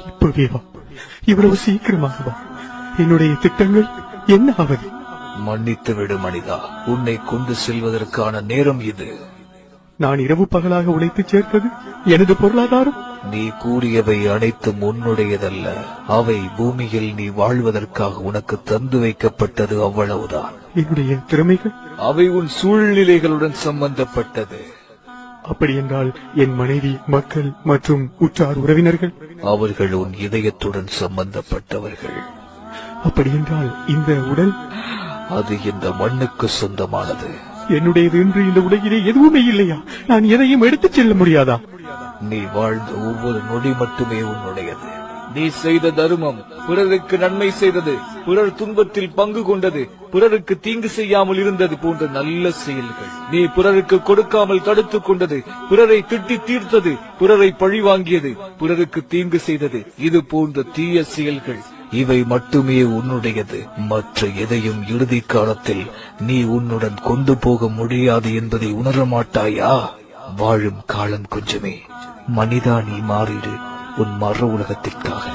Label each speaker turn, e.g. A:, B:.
A: இப்பவே வா, இவ்வளவு சீக்கிரமாக வா. என்னுடைய திட்டங்கள் என்ன ஆவது?
B: மன்னித்து விடு மனிதா, உன்னை கொண்டு செல்வதற்கான நேரம் இது.
A: நான் இரவு பகலாக உழைத்து சேர்த்தது எனது பொருளாதாரம்.
B: நீ கூறியவை அனைத்தும் உன்னுடையதல்ல. அவை பூமியில் நீ வாழ்வதற்காக உனக்கு தந்து வைக்கப்பட்டது, அவ்வளவுதான்.
A: என்னுடைய திறமைகள்?
B: அவை உன் சூழ்நிலைகளுடன் சம்பந்தப்பட்டது.
A: அப்படி என்றால் என் மனைவி, மக்கள் மற்றும் உற்றார் உறவினர்கள்?
B: அவர்கள் உன் இதயத்துடன் சம்பந்தப்பட்டவர்கள்.
A: அப்படி என்றால் இந்த உடல்?
B: அது இந்த மண்ணுக்கு சொந்தமானது.
A: என்னுடையது என்று இந்த உலகிலே எதுவுமே இல்லையா? நான் எதையும் எடுத்துச் செல்ல முடியாதா?
B: நீ வாழ்ந்த ஒவ்வொரு நொடி மட்டுமே உன்னுடையது. நீ செய்த தர்மம், பிறருக்கு நன்மை செய்தது, பிறர் துன்பத்தில் பங்கு கொண்டது, பிறருக்கு தீங்கு செய்யாமல் இருந்தது போன்ற நல்ல செயல்கள், நீ பிறருக்கு கொடுக்காமல் தடுத்துக் கொண்டது, பிறரை திட்டி தீர்த்தது, பிறரை பழி வாங்கியது, பிறருக்கு தீங்கு செய்தது, இது போன்ற தீய செயல்கள், இவை மட்டுமே உன்னுடையது. மற்ற எதையும் இறுதி காலத்தில் நீ உன்னுடன் கொண்டு போக முடியாது என்பதை உணர மாட்டாயா? வாழும் காலம் கொஞ்சமே. மனிதா, நீ மாறிடு உன் மறு உலகத்திற்காக.